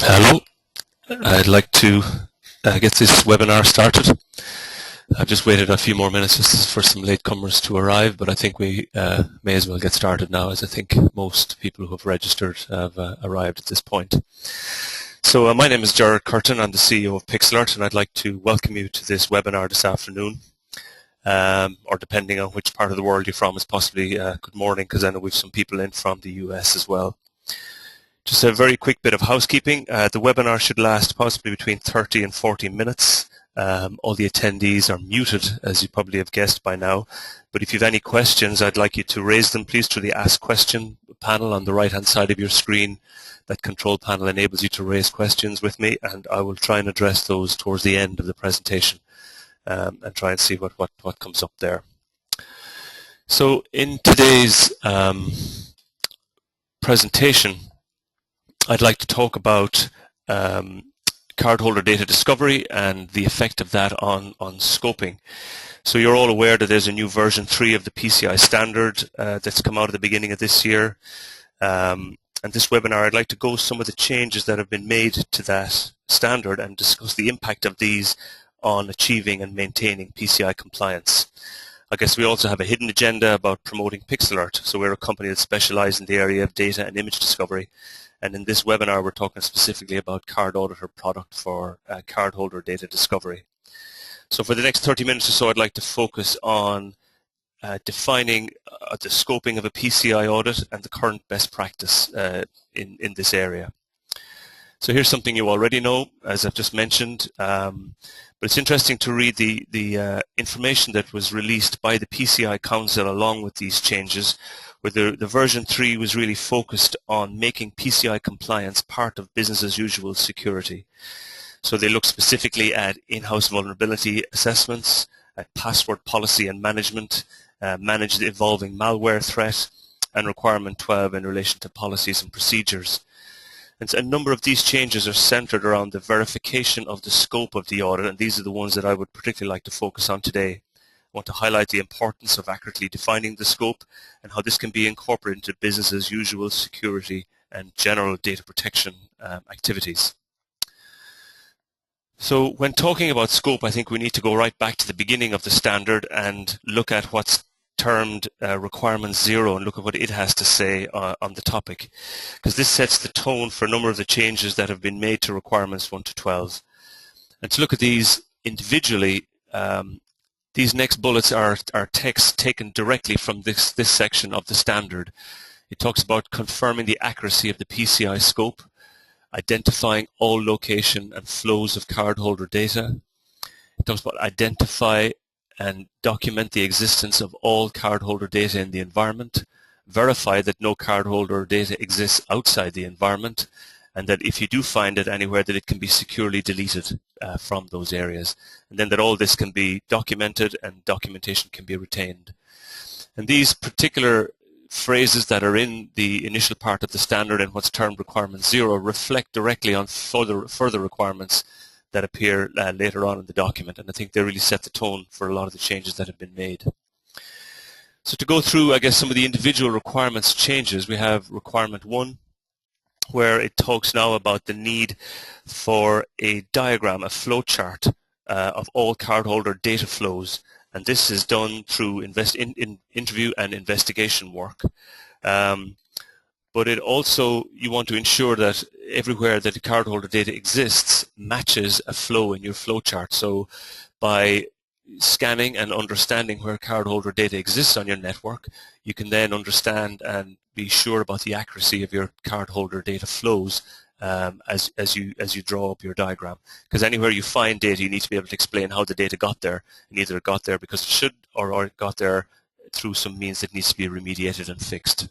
Hello, I'd like to get this webinar started. I've just waited a few more minutes just for some latecomers to arrive, but I think we may as well get started now, as I think most people who have registered have arrived at this point. So my name is Gerard Curtin. I'm the CEO of PixAlert, and I'd like to welcome you to this webinar this afternoon, or depending on which part of the world you're from, it's possibly good morning, because I know we've some people in from the US as well. Just a very quick bit of housekeeping. The webinar should last possibly between 30 and 40 minutes. All the attendees are muted, as you probably have guessed by now. But if you have any questions, I'd like you to raise them, please, through the Ask Question panel on the right-hand side of your screen. That control panel enables you to raise questions with me, and I will try and address those towards the end of the presentation and try and see what comes up there. So in today's presentation, I'd like to talk about cardholder data discovery and the effect of that on scoping. So you're all aware that there's a new version 3 of the PCI standard that's come out at the beginning of this year. And this webinar, I'd like to go some of the changes that have been made to that standard and discuss the impact of these on achieving and maintaining PCI compliance. I guess we also have a hidden agenda about promoting PixAlert. So we're a company that specializes in the area of data and image discovery. And in this webinar, we're talking specifically about Auditor product for cardholder data discovery. So for the next 30 minutes or so, I'd like to focus on defining the scoping of a PCI audit and the current best practice in this area. So here's something you already know, as I've just mentioned, but it's interesting to read the information that was released by the PCI Council along with these changes, where the version 3 was really focused on making PCI compliance part of business as usual security. So they look specifically at in-house vulnerability assessments, at password policy and management, manage the evolving malware threat, and requirement 12 in relation to policies and procedures. And so a number of these changes are centered around the verification of the scope of the audit, and these are the ones that I would particularly like to focus on today. I want to highlight the importance of accurately defining the scope and how this can be incorporated into business as usual security and general data protection activities. So when talking about scope, I think we need to go right back to the beginning of the standard and look at what's termed Requirement 0 and look at what it has to say on the topic, because this sets the tone for a number of the changes that have been made to Requirements 1 to 12. And to look at these individually, these next bullets are text taken directly from this section of the standard. It talks about confirming the accuracy of the PCI scope, identifying all location and flows of cardholder data. It talks about identify and document the existence of all cardholder data in the environment, verify that no cardholder data exists outside the environment, and that if you do find it anywhere, that it can be securely deleted from those areas, and then that all this can be documented and documentation can be retained. And these particular phrases that are in the initial part of the standard and what's termed Requirement 0 reflect directly on further requirements that appear later on in the document, and I think they really set the tone for a lot of the changes that have been made. So to go through, I guess, some of the individual requirements changes, we have Requirement 1, where it talks now about the need for a diagram, a flow chart of all cardholder data flows, and this is done through interview and investigation work. But it also, you want to ensure that everywhere that the cardholder data exists matches a flow in your flow chart. So by scanning and understanding where cardholder data exists on your network, you can then understand and be sure about the accuracy of your cardholder data flows as you draw up your diagram. Because anywhere you find data, you need to be able to explain how the data got there, and either it got there because it should, or it got there through some means that needs to be remediated and fixed.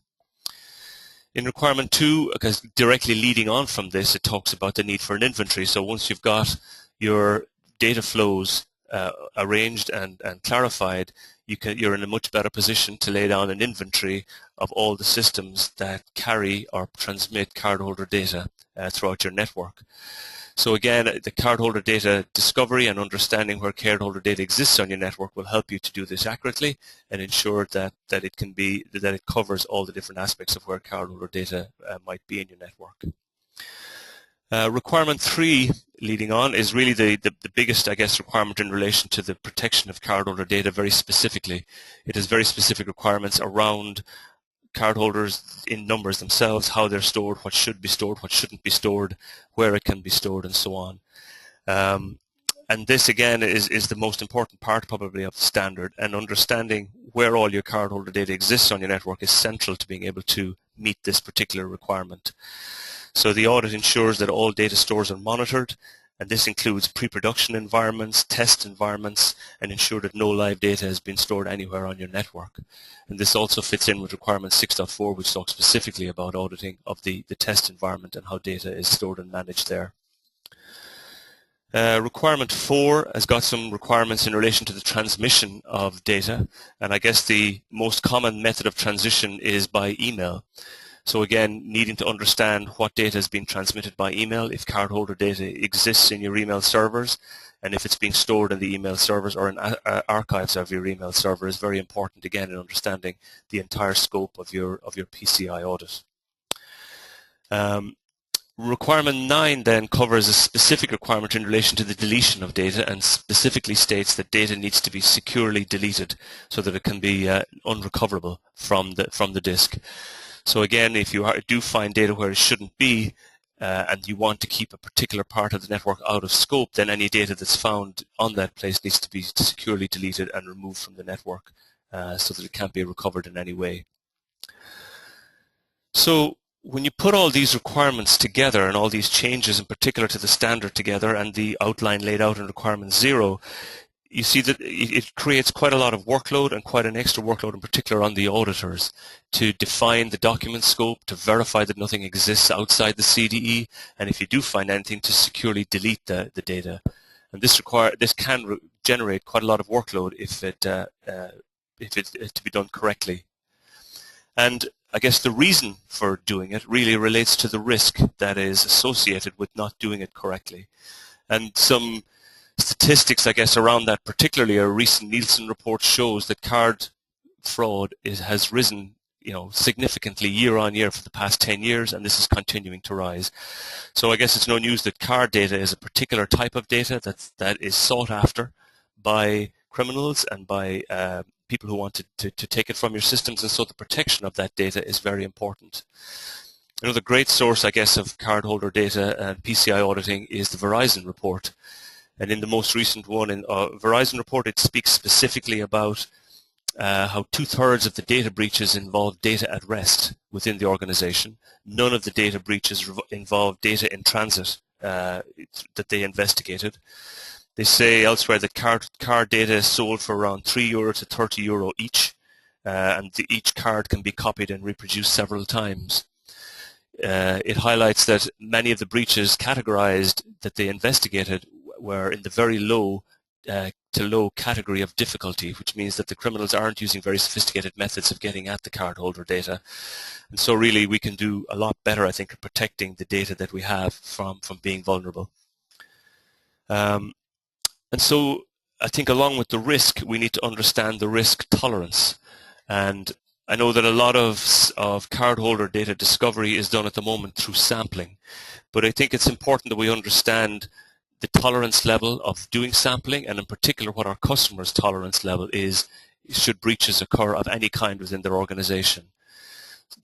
In Requirement 2, because directly leading on from this, it talks about the need for an inventory. So once you've got your data flows arranged and clarified, you're in a much better position to lay down an inventory of all the systems that carry or transmit cardholder data throughout your network. So again, the cardholder data discovery and understanding where cardholder data exists on your network will help you to do this accurately and ensure that it covers all the different aspects of where cardholder data might be in your network. Requirement 3, leading on, is really the biggest, I guess, requirement in relation to the protection of cardholder data very specifically. It has very specific requirements around cardholders in numbers themselves, how they're stored, what should be stored, what shouldn't be stored, where it can be stored, and so on. And this, again, is the most important part probably of the standard, and understanding where all your cardholder data exists on your network is central to being able to meet this particular requirement. So the audit ensures that all data stores are monitored, and this includes pre-production environments, test environments, and ensure that no live data has been stored anywhere on your network. And this also fits in with requirement 6.4, which talks specifically about auditing of the test environment and how data is stored and managed there. Requirement 4 has got some requirements in relation to the transmission of data, and I guess the most common method of transition is by email. So again, needing to understand what data is being transmitted by email, if cardholder data exists in your email servers, and if it's being stored in the email servers or in archives of your email server is very important, again, in understanding the entire scope of your PCI audit. Requirement 9 then covers a specific requirement in relation to the deletion of data, and specifically states that data needs to be securely deleted so that it can be unrecoverable from the disk. So again, if you do find data where it shouldn't be, and you want to keep a particular part of the network out of scope, then any data that's found on that place needs to be securely deleted and removed from the network so that it can't be recovered in any way. So when you put all these requirements together and all these changes in particular to the standard together and the outline laid out in requirement 0, you see that it creates quite a lot of workload and quite an extra workload in particular on the auditors to define the document scope, to verify that nothing exists outside the CDE, and if you do find anything, to securely delete the data. And this can generate quite a lot of workload if it to be done correctly. And I guess the reason for doing it really relates to the risk that is associated with not doing it correctly. And some statistics, I guess, around that, particularly a recent Nielsen report shows that card fraud has risen, significantly year on year for the past 10 years, and this is continuing to rise. So I guess it's no news that card data is a particular type of data that is sought after by criminals and by people who want to take it from your systems, and so the protection of that data is very important. Another great source, I guess, of cardholder data and PCI auditing is the Verizon report. And in the most recent one, in Verizon report, it speaks specifically about how 2/3 of the data breaches involve data at rest within the organization. None of the data breaches involve data in transit that they investigated. They say elsewhere that card data is sold for around €3 to €30 each, and each card can be copied and reproduced several times. It highlights that many of the breaches categorized that they investigated were in the very low to low category of difficulty, which means that the criminals aren't using very sophisticated methods of getting at the cardholder data. And so really we can do a lot better, I think, at protecting the data that we have from being vulnerable. And so I think along with the risk, we need to understand the risk tolerance. And I know that a lot of cardholder data discovery is done at the moment through sampling, but I think it's important that we understand the tolerance level of doing sampling, and in particular what our customers' tolerance level is should breaches occur of any kind within their organization.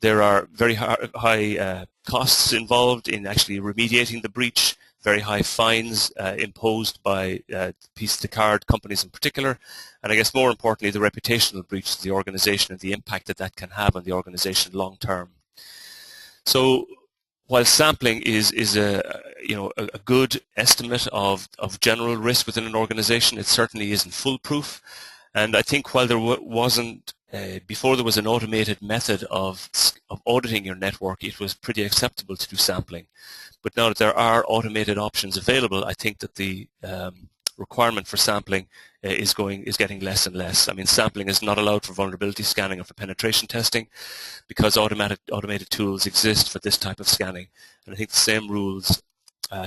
There are very high costs involved in actually remediating the breach, very high fines imposed by the card companies in particular, and I guess more importantly the reputational breach to the organization and the impact that can have on the organization long term. So while sampling is a good estimate of general risk within an organization, it certainly isn't foolproof. And I think while there wasn't before there was an automated method of auditing your network, it was pretty acceptable to do sampling. But now that there are automated options available, I think that the requirement for sampling is getting less and less. I mean, sampling is not allowed for vulnerability scanning or for penetration testing because automated tools exist for this type of scanning. And I think the same rules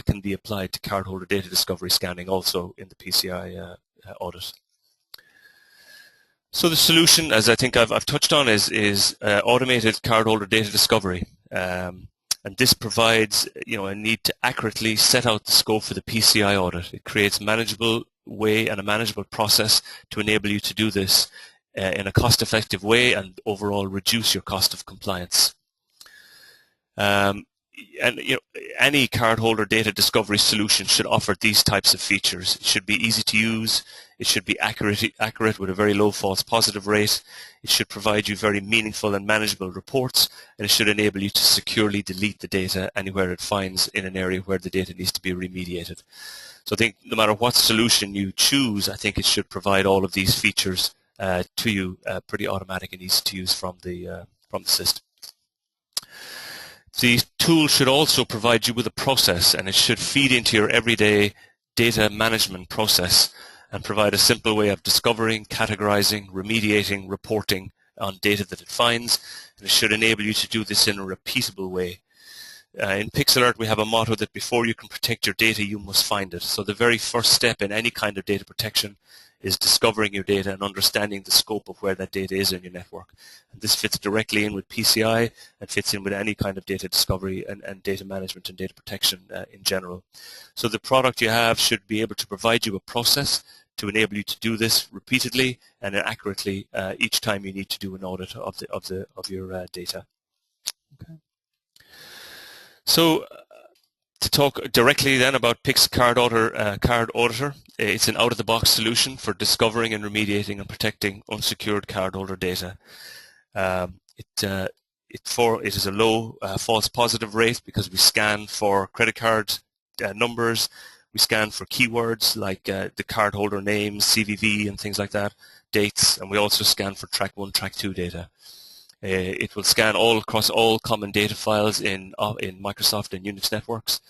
can be applied to cardholder data discovery scanning also in the PCI audit. So the solution, as I think I've touched on, is automated cardholder data discovery. And this provides, a need to accurately set out the scope for the PCI audit. It creates a manageable way and a manageable process to enable you to do this in a cost-effective way and overall reduce your cost of compliance. And any cardholder data discovery solution should offer these types of features. It should be easy to use. It should be accurate with a very low false positive rate. It should provide you very meaningful and manageable reports, and it should enable you to securely delete the data anywhere it finds in an area where the data needs to be remediated. So I think no matter what solution you choose, I think it should provide all of these features to you pretty automatic and easy to use from the system. The tool should also provide you with a process, and it should feed into your everyday data management process and provide a simple way of discovering, categorizing, remediating, reporting on data that it finds, and it should enable you to do this in a repeatable way. In PixAlert, we have a motto that before you can protect your data, you must find it. So the very first step in any kind of data protection is discovering your data and understanding the scope of where that data is in your network. And this fits directly in with PCI and fits in with any kind of data discovery and data management and data protection in general. So the product you have should be able to provide you a process to enable you to do this repeatedly and accurately each time you need to do an audit of your data. Okay. So to talk directly then about PixAlert Card Auditor, it's an out-of-the-box solution for discovering and remediating and protecting unsecured cardholder data. It is a low false positive rate because we scan for credit card numbers, we scan for keywords like the cardholder names, CVV and things like that, dates, and we also scan for track 1, track 2 data. It will scan across all common data files in Microsoft and Unix networks.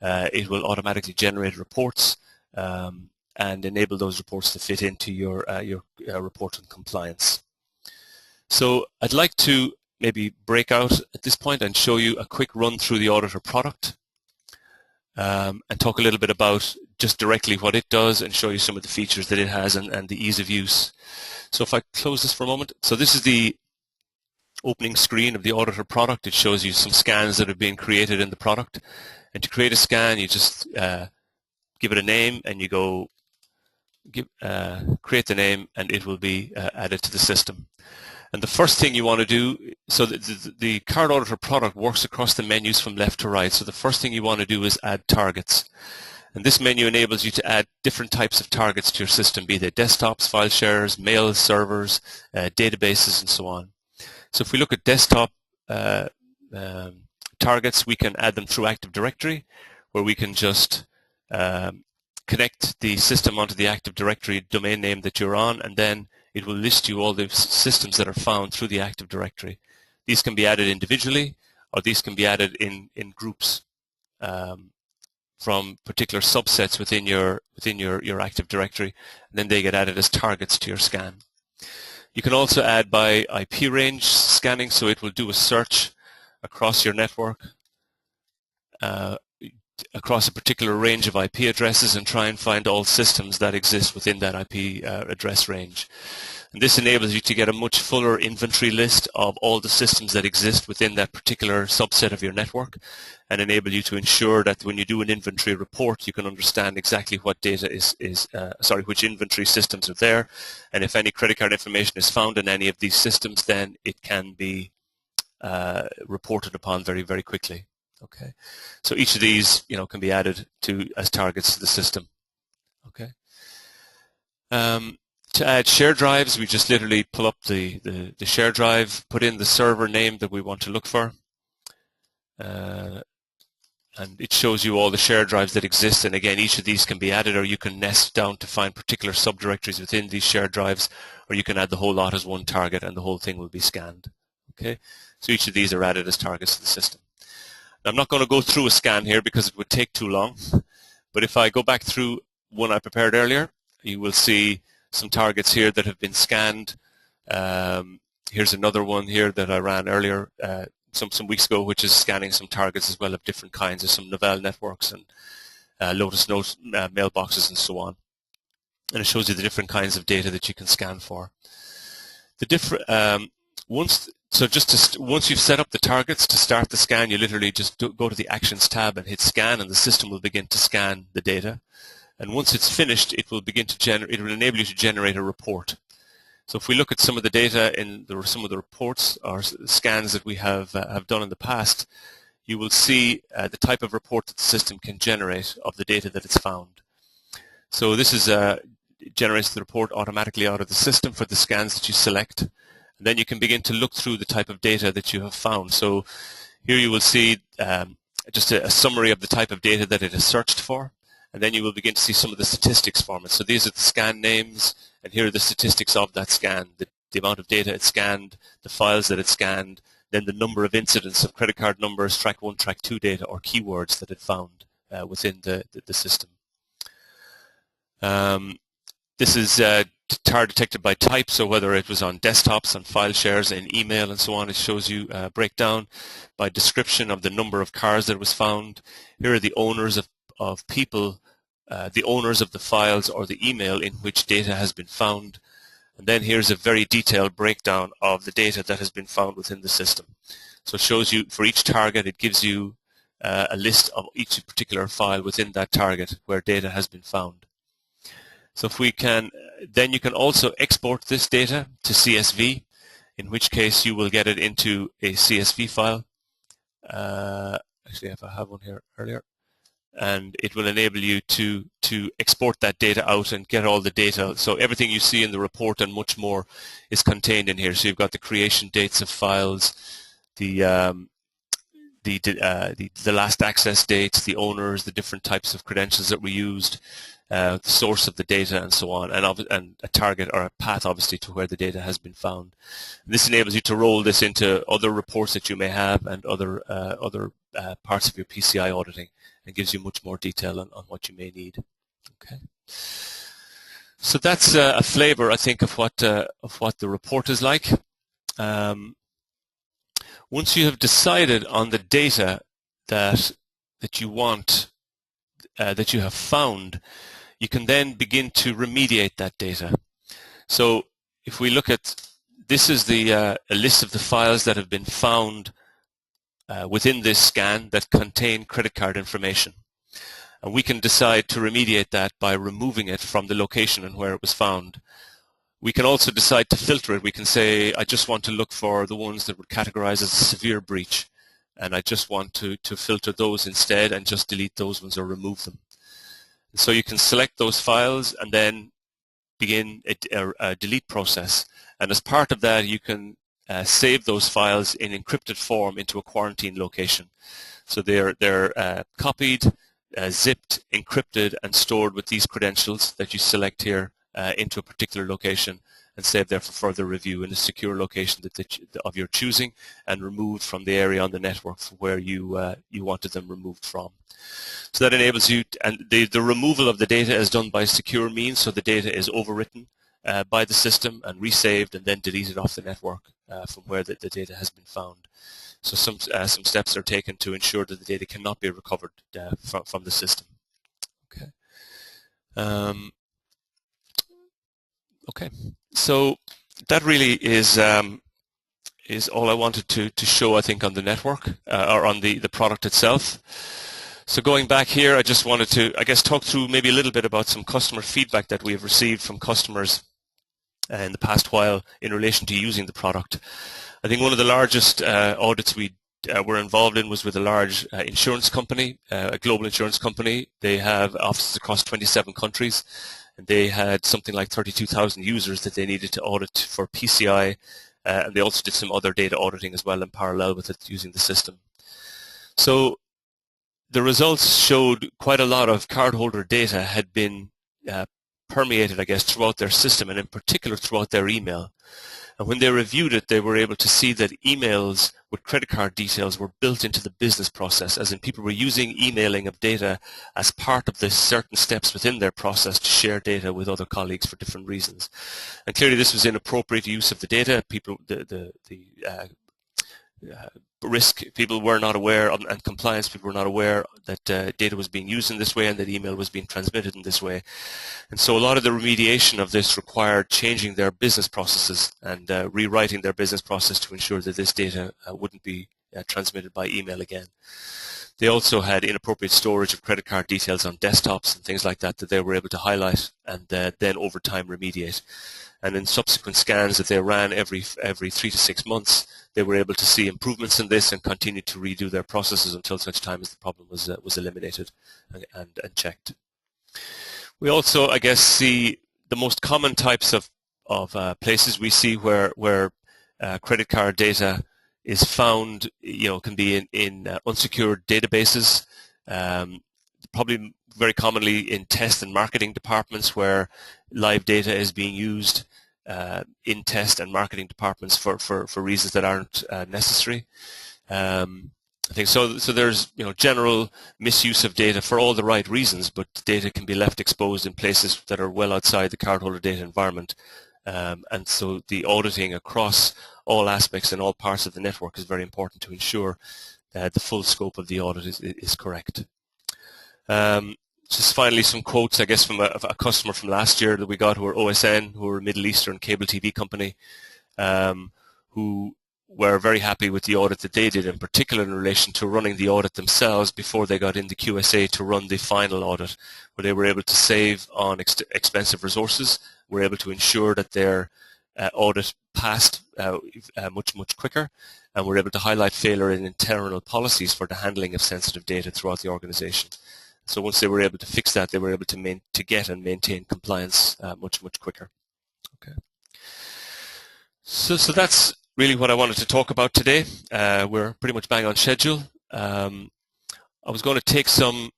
It will automatically generate reports and enable those reports to fit into your report on compliance. So I'd like to maybe break out at this point and show you a quick run through the Auditor product and talk a little bit about just directly what it does and show you some of the features that it has and the ease of use. So if I close this for a moment. So this is the opening screen of the Auditor product. It shows you some scans that have been created in the product. And to create a scan, you just give it a name and you go create the name, and it will be added to the system. And the first thing you want to do, so the Card Auditor product works across the menus from left to right. So the first thing you want to do is add targets. And this menu enables you to add different types of targets to your system, be they desktops, file sharers, mail servers, databases, and so on. So if we look at desktop targets, we can add them through Active Directory, where we can just connect the system onto the Active Directory domain name that you're on, and then it will list you all the systems that are found through the Active Directory. These can be added individually, or these can be added in groups from particular subsets within your Active Directory, and then they get added as targets to your scan. You can also add by IP range scanning, so it will do a search across your network, across a particular range of IP addresses, and try and find all systems that exist within that IP address range. And this enables you to get a much fuller inventory list of all the systems that exist within that particular subset of your network, and enable you to ensure that when you do an inventory report, you can understand exactly what data which inventory systems are there, and if any credit card information is found in any of these systems, then it can be reported upon very, very quickly. Okay, so each of these, can be added as targets to the system. Okay. To add share drives, we just literally pull up the share drive, put in the server name that we want to look for, and it shows you all the share drives that exist. And again, each of these can be added, or you can nest down to find particular subdirectories within these share drives, or you can add the whole lot as one target and the whole thing will be scanned. Okay, so each of these are added as targets to the system. Now, I'm not going to go through a scan here because it would take too long, but if I go back through one I prepared earlier, you will see some targets here that have been scanned. Here's another one here that I ran earlier some weeks ago, which is scanning some targets as well of different kinds. There's some Novell networks and Lotus Note mailboxes and so on. And it shows you the different kinds of data that you can scan for. Once So just once you've set up the targets to start the scan, you literally just go to the Actions tab and hit Scan, and the system will begin to scan the data. And once it's finished, it will begin to generate. It will enable you to generate a report. So if we look at some of the data in some of the reports or scans that we have done in the past, you will see the type of report that the system can generate of the data that it's found. So this is it generates the report automatically out of the system for the scans that you select. And then you can begin to look through the type of data that you have found. So here you will see just a summary of the type of data that it has searched for. And then you will begin to see some of the statistics from it. So these are the scan names, and here are the statistics of that scan, the amount of data it scanned, the files that it scanned, then the number of incidents of credit card numbers, track 1, track 2 data, or keywords that it found within the system. This is tar detected by type, so whether it was on desktops, on file shares, in email, and so on. It shows you a breakdown by description of the number of cars that was found. Here are the owners of people, the owners of the files or the email in which data has been found. And then here's a very detailed breakdown of the data that has been found within the system. So it shows you for each target, it gives you a list of each particular file within that target where data has been found. So if we can, then you can also export this data to CSV, in which case you will get it into a CSV file. Actually, if I have one here earlier. And it will enable you to export that data out and get all the data. So everything you see in the report and much more is contained in here. So you've got the creation dates of files, the last access dates, the owners, the different types of credentials that were used, the source of the data, and so on, and a target or a path, obviously, to where the data has been found. This enables you to roll this into other reports that you may have and other parts of your PCI auditing, and gives you much more detail on what you may need. Okay. So that's a flavor, I think, of what the report is like. Once you have decided on the data that you want, that you have found, you can then begin to remediate that data. So if we look at, this is a list of the files that have been found within this scan that contain credit card information. And we can decide to remediate that by removing it from the location and where it was found. We can also decide to filter it. We can say, I just want to look for the ones that would categorize as a severe breach, and I just want to filter those instead and just delete those ones or remove them. And so you can select those files and then begin a delete process. And as part of that, you can save those files in encrypted form into a quarantine location. So they're copied, zipped, encrypted, and stored with these credentials that you select here into a particular location and saved there for further review in a secure location of your choosing, and removed from the area on the network where you wanted them removed from. So that enables you, and the removal of the data is done by secure means, so the data is overwritten by the system and resaved and then deleted off the network from where the data has been found. So some steps are taken to ensure that the data cannot be recovered from the system. Okay. Okay. So that really is all I wanted to show, I think, on the network or on the product itself. So going back here, I just wanted to, I guess, talk through maybe a little bit about some customer feedback that we have received from customers in the past while in relation to using the product. I think one of the largest audits we were involved in was with a large insurance company, a global insurance company. They have offices across 27 countries, and they had something like 32,000 users that they needed to audit for PCI, and they also did some other data auditing as well in parallel with it using the system. So the results showed quite a lot of cardholder data had been permeated, I guess, throughout their system, and in particular throughout their email. And when they reviewed it, they were able to see that emails with credit card details were built into the business process, as in people were using emailing of data as part of the certain steps within their process to share data with other colleagues for different reasons. And clearly this was inappropriate use of the data. People, risk people were not aware of, and compliance people were not aware that data was being used in this way and that email was being transmitted in this way. And so a lot of the remediation of this required changing their business processes and rewriting their business process to ensure that this data wouldn't be transmitted by email again. They also had inappropriate storage of credit card details on desktops and things like that that they were able to highlight and then over time remediate. And in subsequent scans that they ran every 3 to 6 months, they were able to see improvements in this and continue to redo their processes until such time as the problem was eliminated and checked. We also, I guess, see the most common types of places we see where credit card data is found, can be in unsecured databases, probably very commonly in test and marketing departments where live data is being used in test and marketing departments for reasons that aren't necessary. I think so. So there's general misuse of data for all the right reasons, but data can be left exposed in places that are well outside the cardholder data environment, and so the auditing across all aspects and all parts of the network is very important to ensure that the full scope of the audit is correct. Just finally, some quotes, I guess, from a customer from last year that we got, who were OSN, who were a Middle Eastern cable TV company, who were very happy with the audit that they did, in particular in relation to running the audit themselves before they got into QSA to run the final audit, where they were able to save on expensive resources, were able to ensure that their audit passed much quicker, and were able to highlight failure in internal policies for the handling of sensitive data throughout the organization. So once they were able to fix that, they were able to get and maintain compliance much quicker. Okay. So that's really what I wanted to talk about today. We're pretty much bang on schedule. I was going to take some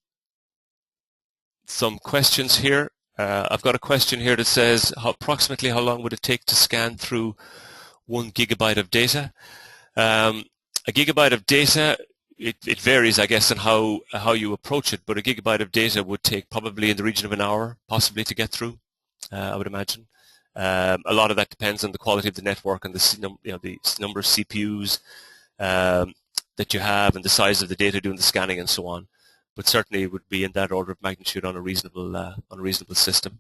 questions here. I've got a question here that says, approximately how long would it take to scan through 1 gigabyte of data? A gigabyte of data, it varies, I guess, on how you approach it, but a gigabyte of data would take probably in the region of an hour, possibly, to get through, I would imagine. A lot of that depends on the quality of the network and the number of CPUs that you have and the size of the data doing the scanning and so on. But certainly it would be in that order of magnitude on a reasonable system.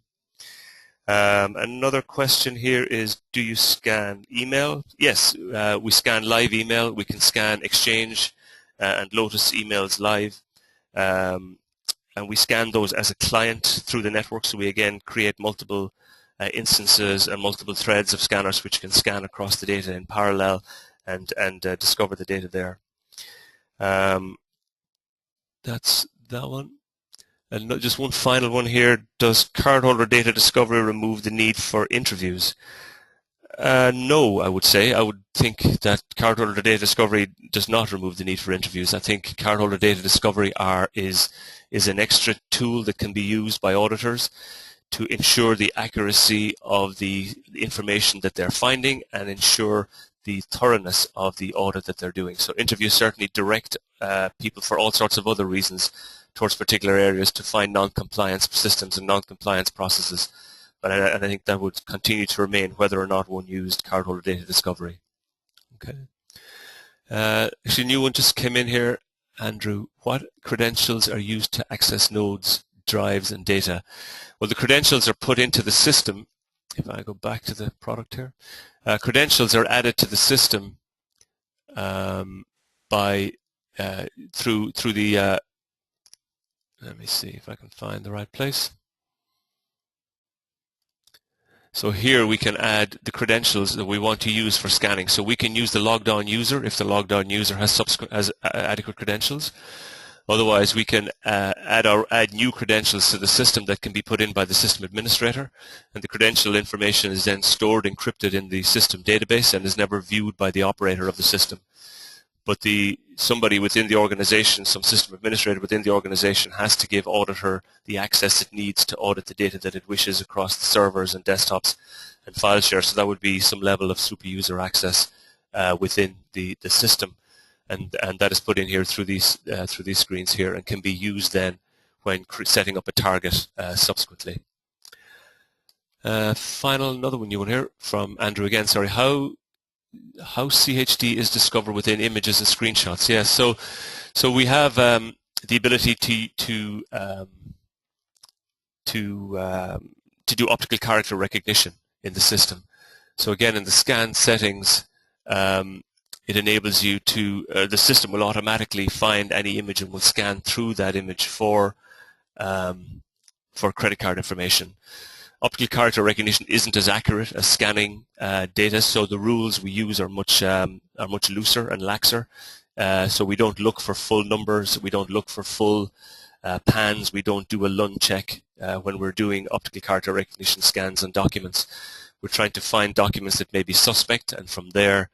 Another question here is, do you scan email? Yes, we scan live email. We can scan Exchange and Lotus emails live. And we scan those as a client through the network. So we again create multiple instances and multiple threads of scanners which can scan across the data in parallel and discover the data there. That's that one. And just one final one here. Does cardholder data discovery remove the need for interviews? No, I would say. I would think that cardholder data discovery does not remove the need for interviews. I think cardholder data discovery is an extra tool that can be used by auditors to ensure the accuracy of the information that they're finding and ensure the thoroughness of the audit that they're doing. So interviews certainly direct people for all sorts of other reasons towards particular areas to find non-compliance systems and non-compliance processes. But I think that would continue to remain whether or not one used cardholder data discovery. Okay. Actually, a new one just came in here. Andrew, what credentials are used to access nodes, drives, and data? Well, the credentials are put into the system. If I go back to the product here, credentials are added to the system through the. Let me see if I can find the right place. So here we can add the credentials that we want to use for scanning. So we can use the logged on user if the logged on user has adequate credentials. Otherwise, we can add new credentials to the system that can be put in by the system administrator, and the credential information is then stored encrypted in the system database and is never viewed by the operator of the system. But somebody within the organization, some system administrator within the organization, has to give auditor the access it needs to audit the data that it wishes across the servers and desktops and file share. So that would be some level of super user access within the system, and that is put in here through these screens here and can be used then when setting up a target subsequently. Another one new one here from Andrew again. Sorry, how how CHD is discovered within images and screenshots. Yes, so we have the ability to do optical character recognition in the system. So again, in the scan settings, it enables you to, the system will automatically find any image and will scan through that image for credit card information. Optical character recognition isn't as accurate as scanning data, so the rules we use are much looser and laxer. So we don't look for full numbers, we don't look for full pans, we don't do a LUN check when we're doing optical character recognition scans on documents. We're trying to find documents that may be suspect, and from there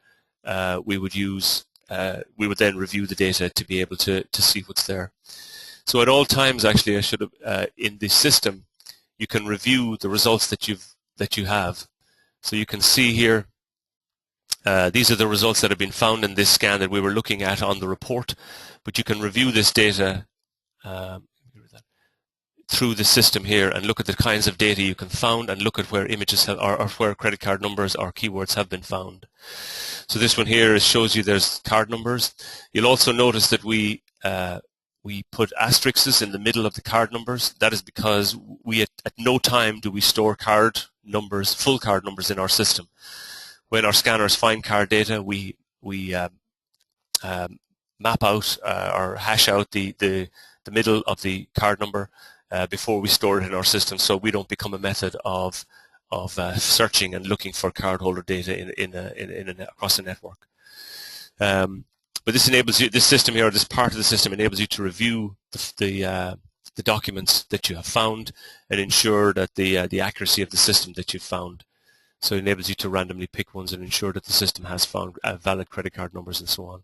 we would then review the data to be able to see what's there. So at all times, actually, in the system, you can review the results that you have. So you can see here, these are the results that have been found in this scan that we were looking at on the report, but you can review this data through the system here and look at the kinds of data you can found and look at where images or where credit card numbers or keywords have been found. So this one here shows you there's card numbers. You'll also notice that we put asterisks in the middle of the card numbers. That is because we at no time do we store card numbers, full card numbers in our system. When our scanners find card data, we map out or hash out the middle of the card number before we store it in our system, so we don't become a method of searching and looking for cardholder data across a network. But this enables you, this system here, or this part of the system enables you to review the documents that you have found and ensure that the accuracy of the system that you've found. So it enables you to randomly pick ones and ensure that the system has found valid credit card numbers and so on.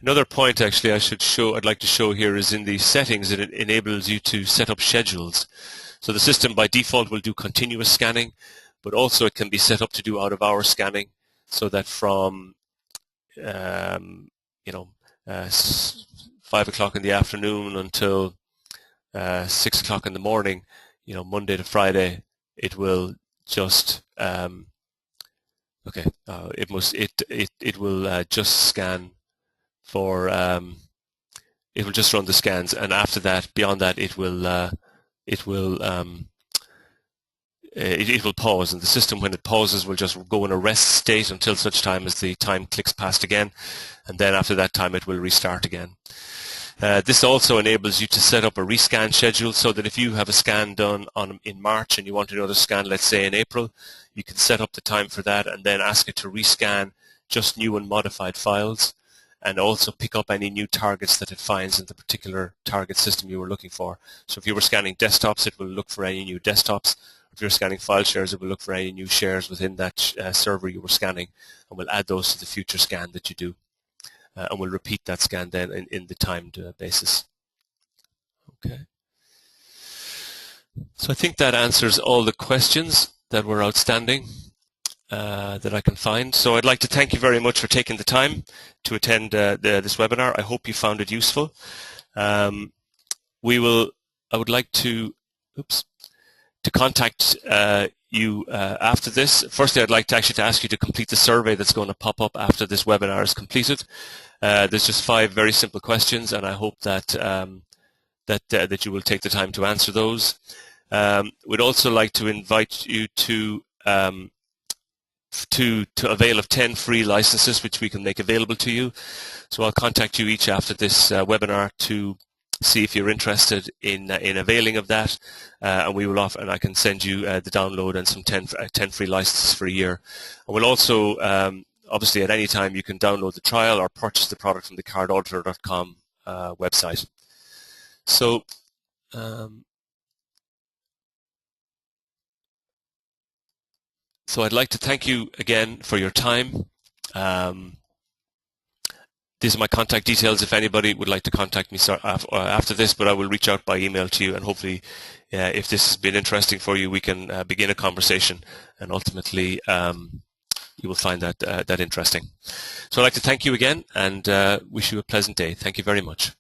Another point actually I'd like to show here is in the settings it enables you to set up schedules. So the system by default will do continuous scanning, but also it can be set up to do out-of-hours scanning, so that from 5 o'clock in the afternoon until 6 o'clock in the morning, Monday to Friday, it will just it will just scan for it will just run the scans, and after that, beyond that, it will pause, and the system, when it pauses, will just go in a rest state until such time as the time clicks past again, and then after that time it will restart again. This also enables you to set up a rescan schedule, so that if you have a scan done in March and you want another scan, let's say in April, you can set up the time for that and then ask it to rescan just new and modified files, and also pick up any new targets that it finds in the particular target system you were looking for. So if you were scanning desktops, it will look for any new desktops. If you're scanning file shares, it will look for any new shares within that server you were scanning, and will add those to the future scan that you do. And we'll repeat that scan then in the timed basis. Okay. So I think that answers all the questions that were outstanding that I can find. So I'd like to thank you very much for taking the time to attend this webinar. I hope you found it useful. I would like to contact you after this. Firstly, I'd like to actually ask you to complete the survey that's going to pop up after this webinar is completed. There's just 5 very simple questions, and I hope that that you will take the time to answer those. We'd also like to invite you to avail of 10 free licenses, which we can make available to you. So I'll contact you each after this webinar to see if you're interested in availing of that, and we will offer, and I can send you the download and some 10 free licenses for a year. And we'll also obviously at any time you can download the trial or purchase the product from the cardholder.com website. So I'd like to thank you again for your time. These are my contact details if anybody would like to contact me after this, but I will reach out by email to you, and hopefully if this has been interesting for you, we can begin a conversation, and ultimately you will find that interesting. So I'd like to thank you again and wish you a pleasant day. Thank you very much.